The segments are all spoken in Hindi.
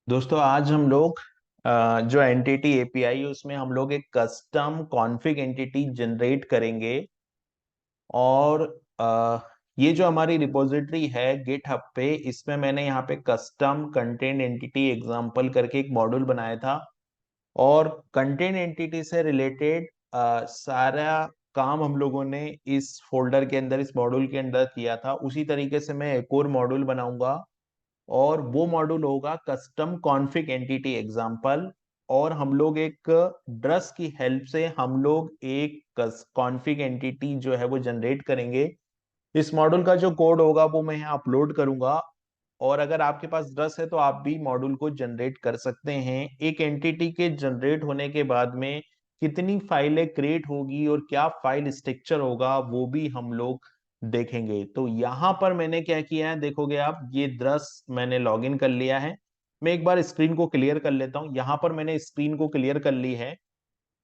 दोस्तों आज हम लोग जो एंटिटी एपीआई है उसमें हम लोग एक कस्टम कॉन्फ़िग एंटिटी जनरेट करेंगे। और ये जो हमारी रिपोजिटरी है गिटहब पे, इसमें मैंने यहाँ पे कस्टम कंटेंट एंटिटी एग्जांपल करके एक मॉड्यूल बनाया था। और कंटेंट एंटिटी से रिलेटेड सारा काम हम लोगों ने इस फोल्डर के अंदर, इस मॉड्यूल के अंदर किया था। उसी तरीके से मैं एक और मॉड्यूल बनाऊंगा और वो मॉड्यूल होगा कस्टम कॉन्फ़िग एंटिटी एग्जांपल। और हम लोग एक ड्रस की हेल्प से हम लोग एक कॉन्फ़िग एंटिटी जो है वो जनरेट करेंगे। इस मॉड्यूल का जो कोड होगा वो मैं यहाँ अपलोड करूंगा। और अगर आपके पास ड्रस है तो आप भी मॉड्यूल को जनरेट कर सकते हैं। एक एंटिटी के जनरेट होने के बाद में कितनी फाइलें क्रिएट होगी और क्या फाइल स्ट्रक्चर होगा वो भी हम लोग देखेंगे। तो यहाँ पर मैंने क्या किया है, देखोगे आप, ये ड्रस मैंने लॉगिन कर लिया है। मैं एक बार स्क्रीन को क्लियर कर लेता हूँ। यहाँ पर मैंने स्क्रीन को क्लियर कर ली है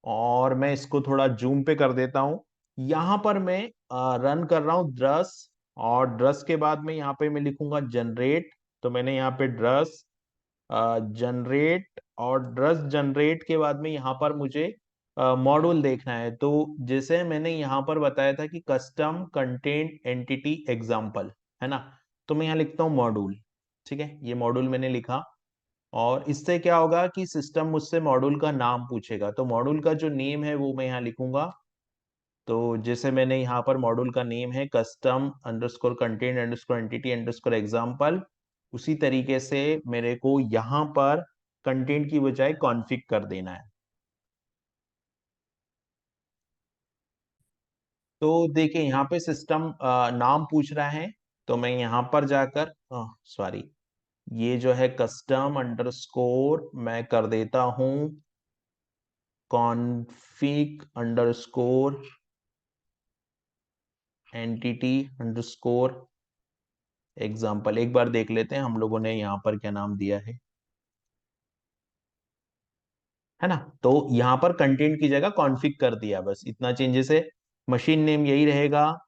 और मैं इसको थोड़ा जूम पे कर देता हूं। यहां पर मैं रन कर रहा हूं ड्रस। और ड्रस के बाद में यहाँ पे मैं लिखूंगा जनरेट। तो मैंने यहाँ पे ड्रस जनरेट, और ड्रस जनरेट के बाद में यहाँ पर मुझे मॉड्यूल देखना है। तो जैसे मैंने यहाँ पर बताया था कि कस्टम कंटेंट एंटिटी एग्जांपल, है ना। तो मैं यहाँ लिखता हूँ मॉड्यूल। ठीक है, ये मॉड्यूल मैंने लिखा। और इससे क्या होगा कि सिस्टम मुझसे मॉड्यूल का नाम पूछेगा, तो मॉड्यूल का जो नेम है वो मैं यहाँ लिखूंगा। तो जैसे मैंने यहाँ पर मॉड्यूल का नेम है custom underscore content underscore entity underscore example, उसी तरीके से मेरे को यहाँ पर कंटेंट की बजाय कॉन्फ़िग कर देना है। तो देखिए यहाँ पे सिस्टम नाम पूछ रहा है। तो मैं यहाँ पर जाकर, सॉरी, ये जो है कस्टम अंडरस्कोर मैं कर देता हूँ config underscore entity underscore example. एक बार देख लेते हैं हम लोगों ने यहाँ पर क्या नाम दिया है ना। तो यहाँ पर कंटेंट की जगह कॉन्फिग कर दिया, बस इतना चेंजेस है। मशीन नेम यही रहेगा।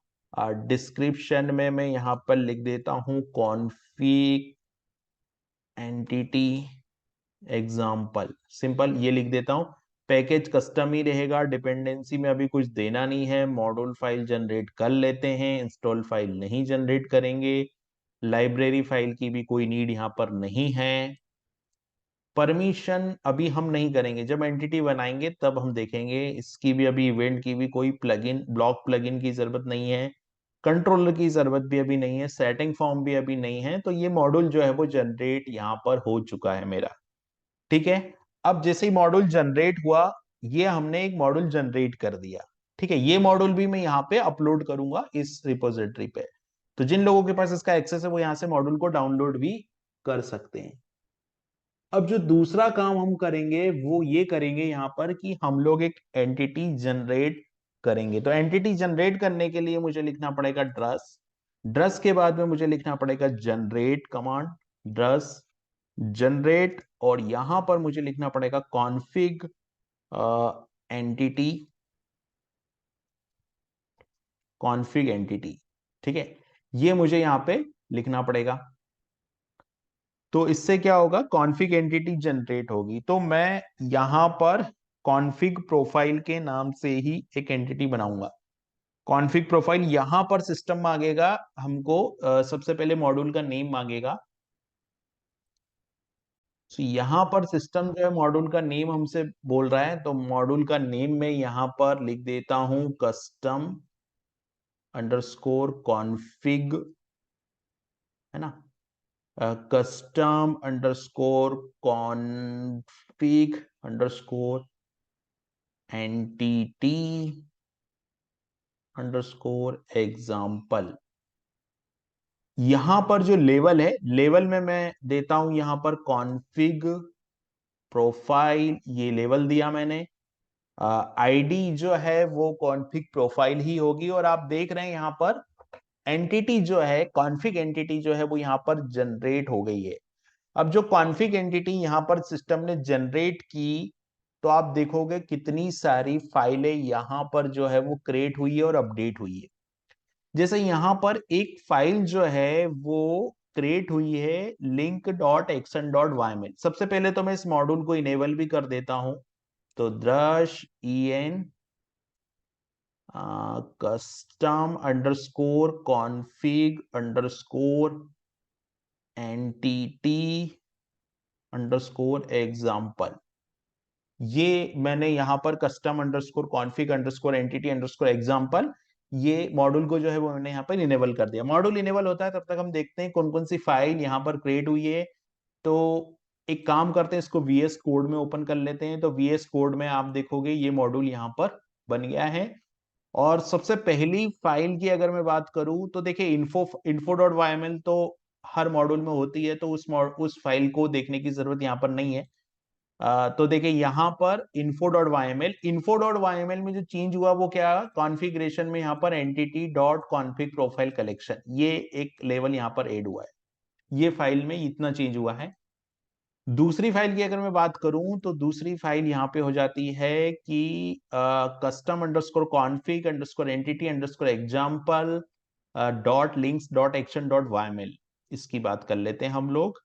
डिस्क्रिप्शन में मैं यहाँ पर लिख देता हूँ कॉन्फिग एंटिटी एग्जाम्पल, सिंपल ये लिख देता हूँ। पैकेज कस्टम ही रहेगा, डिपेंडेंसी में अभी कुछ देना नहीं है। मॉड्यूल फाइल जनरेट कर लेते हैं, इंस्टॉल फाइल नहीं जनरेट करेंगे। लाइब्रेरी फाइल की भी कोई नीड यहाँ पर नहीं है। परमिशन अभी हम नहीं करेंगे, जब एंटिटी बनाएंगे तब हम देखेंगे। इसकी भी अभी इवेंट की भी कोई प्लगइन, ब्लॉक प्लगइन की जरूरत नहीं है। कंट्रोलर की जरूरत भी अभी नहीं है, सेटिंग फॉर्म भी अभी नहीं है। तो ये मॉड्यूल जो है वो जनरेट यहाँ पर हो चुका है मेरा। ठीक है। अब जैसे ही मॉड्यूल जनरेट हुआ, ये हमने एक मॉड्यूल जनरेट कर दिया। ठीक है, ये मॉड्यूल भी मैं यहाँ पे अपलोड करूंगा इस रिपोजिटरी पे। तो जिन लोगों के पास इसका एक्सेस है वो यहाँ से मॉड्यूल को डाउनलोड भी कर सकते हैं। अब जो दूसरा काम हम करेंगे वो ये करेंगे यहाँ पर कि हम लोग एक एंटिटी जनरेट करेंगे। तो एंटिटी जनरेट करने के लिए मुझे लिखना पड़ेगा ड्रस। ड्रस के बाद में मुझे लिखना पड़ेगा जनरेट कमांड, ड्रस जनरेट। और यहां पर मुझे लिखना पड़ेगा कॉन्फिग एंटिटी, कॉन्फिग एंटिटी। ठीक है, ये मुझे यहाँ पे लिखना पड़ेगा। तो इससे क्या होगा, कॉन्फिग एंटिटी जनरेट होगी। तो मैं यहां पर कॉन्फिग प्रोफाइल के नाम से ही एक एंटिटी बनाऊंगा। कॉन्फिग प्रोफाइल यहां पर सिस्टम मांगेगा हमको, सबसे पहले मॉड्यूल का नेम मांगेगा। तो यहां पर सिस्टम जो है मॉड्यूल का नेम हमसे बोल रहा है, तो मॉड्यूल का नेम में यहां पर लिख देता हूं कस्टम अंडरस्कोर कॉन्फिग, है ना। Custom underscore config underscore entity underscore example. यहां पर जो लेवल है, लेवल में मैं देता हूं यहां पर कॉन्फिग प्रोफाइल, ये लेवल दिया मैंने। आईडी जो है वो कॉन्फिग प्रोफाइल ही होगी। और आप देख रहे हैं यहाँ पर एंटिटी जो है, कॉन्फिग एंटिटी जो है वो यहाँ पर जनरेट हो गई है। अब जो कॉन्फिग एंटिटी यहाँ पर सिस्टम ने जनरेट की, तो आप देखोगे कितनी सारी फाइलें यहाँ पर जो है वो क्रिएट हुई है और अपडेट हुई है। जैसे यहाँ पर एक फाइल जो है वो क्रिएट हुई है link.action.yml। सबसे पहले तो मैं इस मॉड्यूल को इनेबल भी कर देता हूं। तो द्रश en custom underscore config underscore entity underscore example, ये मैंने यहाँ पर custom underscore config underscore entity underscore example, ये मॉड्यूल को जो है वो मैंने यहाँ पर इनेबल कर दिया। मॉड्यूल इनेबल होता है तब तक हम देखते हैं कौन कौन सी फाइल यहाँ पर क्रिएट हुई है। तो एक काम करते हैं, इसको VS कोड में ओपन कर लेते हैं। तो VS कोड में आप देखोगे ये मॉड्यूल यहाँ पर बन गया है। और सबसे पहली फाइल की अगर मैं बात करूं तो देखिए info.yml तो हर मॉड्यूल में होती है, तो उस फाइल को देखने की जरूरत यहाँ पर नहीं है। तो देखिए यहाँ पर info.yml में जो चेंज हुआ वो क्या, कॉन्फ़िगरेशन में यहाँ पर entity dot config profile collection, ये एक लेवल यहाँ पर ऐड हुआ है। ये फाइल में इतना चेंज हुआ है। दूसरी फाइल की अगर मैं बात करूं तो दूसरी फाइल यहाँ पे हो जाती है कि custom underscore config underscore entity underscore example dot links dot action dot YML, इसकी बात कर लेते हैं हम लोग।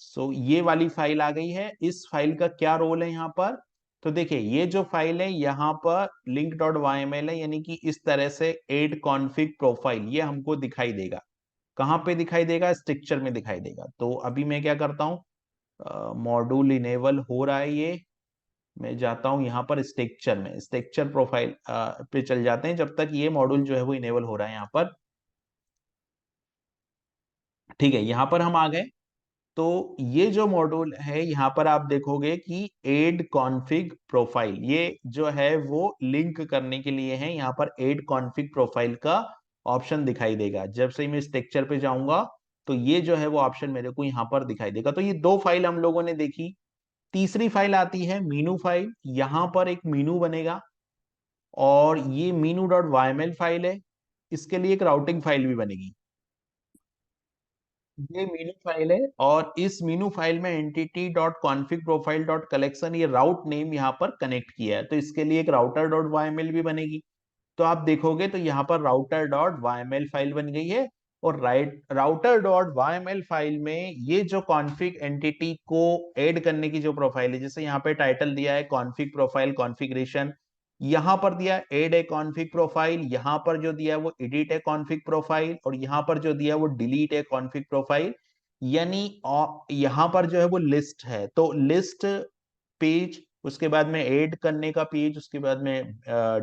सो ये वाली फाइल आ गई है। इस फाइल का क्या रोल है यहाँ पर, तो देखिए ये जो फाइल है यहाँ पर लिंक डॉट वाईएमएल है, यानी कि इस तरह से एड कॉन्फिग प्रोफाइल ये हमको दिखाई देगा। कहाँ पे दिखाई देगा, स्ट्रक्चर में दिखाई देगा। तो अभी मैं क्या करता हूँ, मॉड्यूल इनेबल हो रहा है ये, मैं जाता हूं यहाँ पर स्ट्रक्चर में, स्ट्रक्चर प्रोफाइल पे चल जाते हैं जब तक ये मॉड्यूल जो है वो इनेबल हो रहा है यहाँ पर। ठीक है, यहाँ पर हम आ गए। तो ये जो मॉड्यूल है यहाँ पर आप देखोगे कि एड कॉन्फिग प्रोफाइल, ये जो है वो लिंक करने के लिए है। यहाँ पर एड कॉन्फिग प्रोफाइल का ऑप्शन दिखाई देगा। जब से मैं स्ट्रक्चर पे जाऊंगा तो ये जो है वो ऑप्शन मेरे को यहाँ पर दिखाई देगा। तो ये दो फाइल हम लोगों ने देखी। तीसरी फाइल आती है मीनू फाइल। यहाँ पर एक मीनू बनेगा और ये मीनू डॉट वाईएमएल फाइल है। इसके लिए एक राउटिंग फाइल भी बनेगी। ये मीनू फाइल है और इस मीनू फाइल में entity dot config profile dot collection, ये राउट नेम यहाँ पर कनेक्ट किया है। तो इसके लिए एक राउटर डॉट वाईएमएल भी बनेगी। तो आप देखोगे तो यहाँ पर राउटर डॉट वाईएमएल फाइल बन गई है। और राउटर डॉट वाईएमएल फाइल में ये जो कॉन्फिग एंटिटी को ऐड करने की जो प्रोफाइल है, जैसे यहाँ पे टाइटल दिया है कॉन्फिग प्रोफाइल कॉन्फ़िगरेशन, यहाँ पर दिया एड ए कॉन्फिग प्रोफाइल, यहाँ पर जो दिया है वो एडिट ए कॉन्फिग प्रोफाइल, और यहाँ पर जो दिया है वो डिलीट ए कॉन्फिग प्रोफाइल। यानी यहाँ पर जो है वो लिस्ट है, तो लिस्ट पेज, उसके बाद में ऐड करने का पेज, उसके बाद में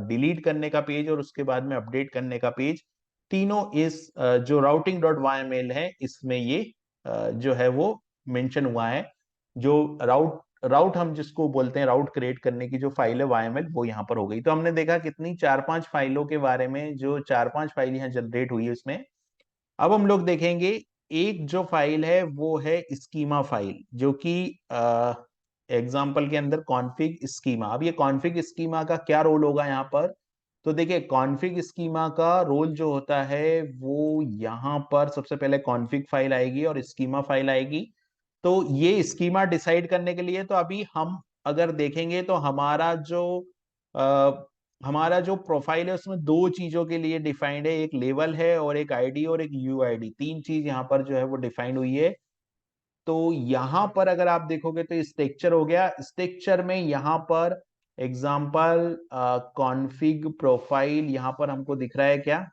डिलीट करने का पेज, और उसके बाद में अपडेट करने का पेज, तीनों इस जो राउटिंग डॉट वाईएमएल है इसमें ये जो है वो मेंशन हुआ है। जो राउट राउट हम जिसको बोलते हैं, राउट क्रिएट करने की जो फाइल है वाईएमएल, वो यहाँ पर हो गई। तो हमने देखा कितनी 4-5 फाइलों के बारे में, जो 4-5 फाइल यहाँ जनरेट हुई है उसमें। अब हम लोग देखेंगे एक जो फाइल है वो है स्कीमा फाइल, जो कि एग्जाम्पल के अंदर कॉन्फिग स्कीमा। अब ये कॉन्फिग स्कीमा का क्या रोल होगा यहाँ पर, तो देखिए कॉन्फिग स्कीमा का रोल जो होता है वो यहाँ पर सबसे पहले कॉन्फिग फाइल आएगी और स्कीमा फाइल आएगी। तो ये स्कीमा डिसाइड करने के लिए, तो अभी हम अगर देखेंगे तो हमारा जो प्रोफाइल है उसमें दो चीजों के लिए डिफाइंड है, एक लेवल है और एक आईडी और एक यूआईडी, तीन चीज यहाँ पर जो है वो डिफाइंड हुई है। तो यहाँ पर अगर आप देखोगे तो स्ट्रक्चर हो गया। स्ट्रक्चर में यहाँ पर एग्जाम्पल कॉन्फिग प्रोफाइल यहाँ पर हमको दिख रहा है क्या,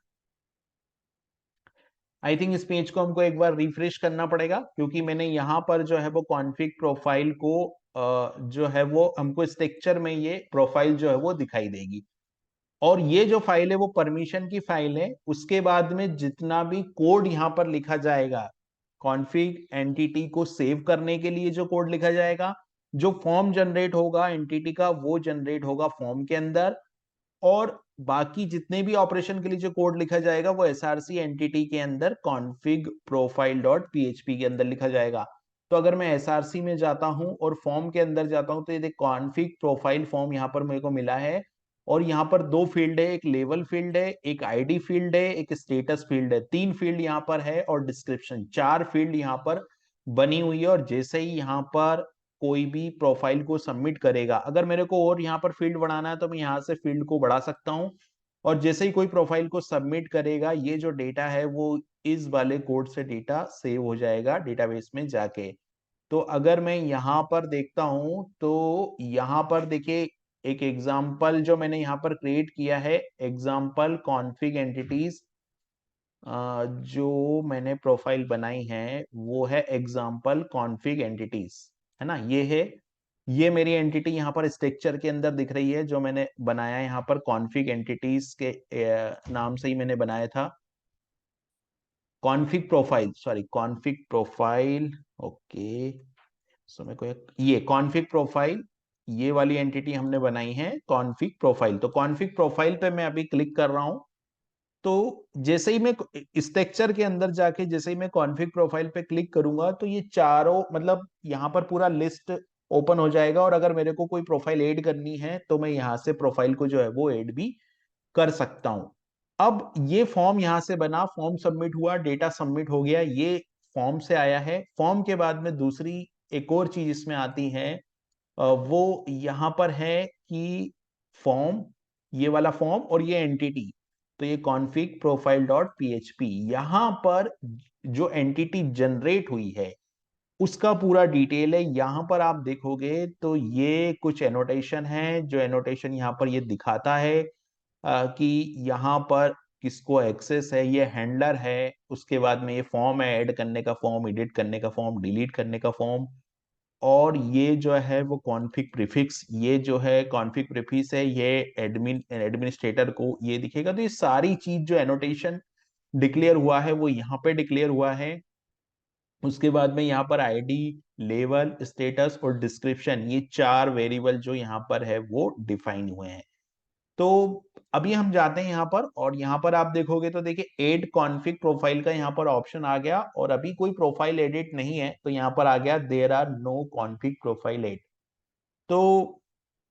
आई थिंक इस पेज को हमको एक बार रिफ्रेश करना पड़ेगा, क्योंकि मैंने यहाँ पर जो है वो कॉन्फिग प्रोफाइल को जो है वो हमको स्ट्रक्चर में ये प्रोफाइल जो है वो दिखाई देगी। और ये जो फाइल है वो परमिशन की फाइल है। उसके बाद में जितना भी कोड यहाँ पर लिखा जाएगा, कॉन्फिग एंटिटी को सेव करने के लिए जो कोड लिखा जाएगा, जो फॉर्म जनरेट होगा एंटिटी का वो जनरेट होगा फॉर्म के अंदर, और बाकी जितने भी ऑपरेशन के लिए जो कोड लिखा जाएगा वो एसआरसी एंटिटी के अंदर कॉन्फिग प्रोफाइल डॉट पीएचपी के अंदर लिखा जाएगा। तो अगर मैं एसआरसी में जाता हूं और फॉर्म के अंदर जाता हूं तो ये देख कॉन्फिग प्रोफाइल फॉर्म यहाँ पर मेरे को मिला है। और यहाँ पर दो फील्ड है, एक लेवल फील्ड है, एक आईडी फील्ड है, एक स्टेटस फील्ड है। तीन फील्ड यहाँ पर है और डिस्क्रिप्शन, चार फील्ड यहाँ पर बनी हुई है। और जैसे ही यहाँ पर कोई भी प्रोफाइल को सबमिट करेगा, अगर मेरे को और यहाँ पर फील्ड बढ़ाना है तो मैं यहाँ से फील्ड को बढ़ा सकता हूँ। और जैसे ही कोई प्रोफाइल को सबमिट करेगा, ये जो डेटा है वो इस वाले कोड से डेटा सेव हो जाएगा डेटाबेस में जाके। तो अगर मैं यहाँ पर देखता हूं तो यहाँ पर देखिए एक एग्जाम्पल जो मैंने यहाँ पर क्रिएट किया है, एग्जाम्पल कॉन्फ़िग एंटिटीज, जो मैंने प्रोफाइल बनाई है वो है एग्जाम्पल कॉन्फ़िग एंटिटीज, है ना। ये है, ये मेरी एंटिटी यहाँ पर स्ट्रक्चर के अंदर दिख रही है जो मैंने बनाया है यहाँ पर कॉन्फ़िग एंटिटीज के नाम से ही मैंने बनाया था। Config profile, sorry config profile, okay. So मेरे को ये कॉन्फ़िग प्रोफाइल, ये वाली एंटिटी हमने बनाई है कॉन्फ़िग प्रोफाइल। तो कॉन्फ़िग प्रोफाइल पे मैं अभी क्लिक कर रहा हूं। तो जैसे ही मैं स्ट्रक्चर के अंदर जाके जैसे ही मैं कॉन्फ़िग प्रोफाइल पे क्लिक करूंगा तो ये चारों मतलब यहाँ पर पूरा लिस्ट ओपन हो जाएगा, और अगर मेरे को कोई प्रोफाइल ऐड करनी है तो मैं यहाँ से प्रोफाइल को जो है वो ऐड भी कर सकता हूं। अब ये फॉर्म यहां से बना, फॉर्म सबमिट हुआ, डेटा सबमिट हो गया, ये फॉर्म से आया है। फॉर्म के बाद में दूसरी एक और चीज इसमें आती है, वो यहां पर है कि फॉर्म, ये वाला फॉर्म और ये एंटिटी, तो ये कॉन्फिग प्रोफाइल डॉट पीएचपी, यहां पर जो एंटिटी जनरेट हुई है उसका पूरा डिटेल है। यहां पर आप देखोगे तो ये कुछ एनोटेशन है, जो एनोटेशन यहाँ पर ये दिखाता है कि यहाँ पर किसको एक्सेस है, ये हैंडलर है, उसके बाद में ये फॉर्म है, ऐड करने का फॉर्म, एडिट करने का फॉर्म, डिलीट करने का फॉर्म, और ये जो है वो कॉन्फिग प्रीफिक्स, ये जो है कॉन्फिग प्रीफिक्स है, ये एडमिनिस्ट्रेटर को ये दिखेगा। तो ये सारी चीज जो एनोटेशन डिक्लेयर हुआ है वो यहाँ पे डिक्लेयर हुआ है। उसके बाद में यहाँ पर आईडी, लेवल, स्टेटस और डिस्क्रिप्शन, ये चार वेरिएबल जो यहाँ पर है वो डिफाइन हुए हैं। तो अभी हम जाते हैं यहाँ पर, और यहाँ पर आप देखोगे तो देखिए एड कॉन्फिग प्रोफाइल का यहाँ पर ऑप्शन आ गया, और अभी कोई प्रोफाइल एडिट नहीं है तो यहाँ पर आ गया there are no config profile add. तो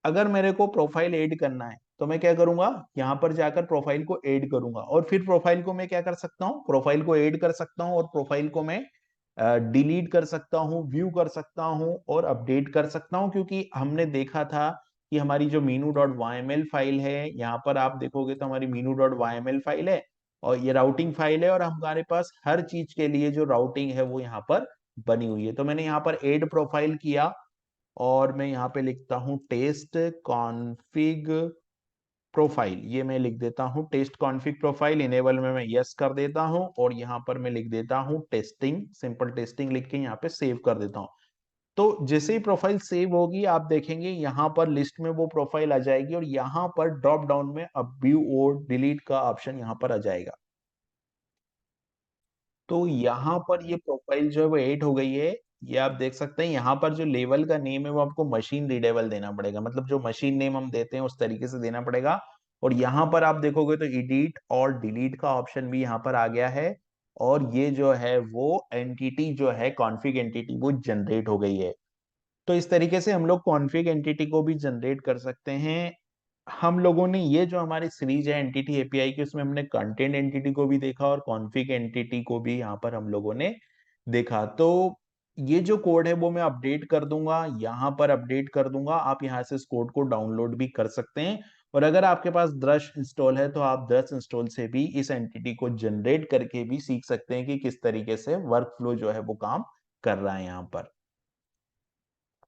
अगर मेरे को प्रोफाइल ऐड करना है तो मैं क्या करूंगा, यहाँ पर जाकर प्रोफाइल को ऐड करूंगा, और फिर प्रोफाइल को मैं क्या कर सकता हूँ, प्रोफाइल को ऐड कर सकता हूँ, और प्रोफाइल को मैं डिलीट कर सकता हूँ, व्यू कर सकता हूँ और अपडेट कर सकता हूँ। क्योंकि हमने देखा था कि हमारी जो मीनू डॉट वाई फाइल है, यहाँ पर आप देखोगे तो हमारी मीनू डॉट वाई फाइल है, और ये राउटिंग फाइल है, और हमारे पास हर चीज के लिए जो राउटिंग है वो यहाँ पर बनी हुई है। तो मैंने यहाँ पर ऐड प्रोफाइल किया, और मैं यहाँ पे लिखता हूँ टेस्ट कॉन्फिग प्रोफाइल, ये मैं लिख देता हूँ टेस्ट कॉन्फिग प्रोफाइल, इनेबल में मैं यस कर देता हूँ, और यहाँ पर मैं लिख देता हूँ टेस्टिंग, सिंपल टेस्टिंग लिख के यहाँ पे सेव कर देता हूँ। तो जैसे ही प्रोफाइल सेव होगी आप देखेंगे यहाँ पर लिस्ट में वो प्रोफाइल आ जाएगी, और यहाँ पर ड्रॉप डाउन में अब व्यू और डिलीट का ऑप्शन यहाँ पर आ जाएगा। तो यहाँ पर ये प्रोफाइल जो है वो ऐड हो गई है। ये आप देख सकते हैं, यहाँ पर जो लेवल का नेम है वो आपको मशीन रीडेबल देना पड़ेगा, मतलब जो मशीन नेम हम देते हैं उस तरीके से देना पड़ेगा। और यहाँ पर आप देखोगे तो एडिट और डिलीट का ऑप्शन भी यहाँ पर आ गया है, और ये जो है वो एंटिटी जो है कॉन्फिग एंटिटी वो जनरेट हो गई है। तो इस तरीके से हम लोग कॉन्फिग एंटिटी को भी जनरेट कर सकते हैं। हम लोगों ने ये जो हमारी सीरीज है एंटिटी एपीआई की, उसमें हमने कंटेंट एंटिटी को भी देखा और कॉन्फिग एंटिटी को भी यहाँ पर हम लोगों ने देखा। तो ये जो कोड है वो मैं अपडेट कर दूंगा, यहाँ पर अपडेट कर दूंगा, आप यहाँ से इस कोड को डाउनलोड भी कर सकते हैं। और अगर आपके पास द्रश इंस्टॉल है तो आप द्रश इंस्टॉल से भी इस एंटिटी को जनरेट करके भी सीख सकते हैं कि किस तरीके से वर्क फ्लो जो है वो काम कर रहा है यहाँ पर।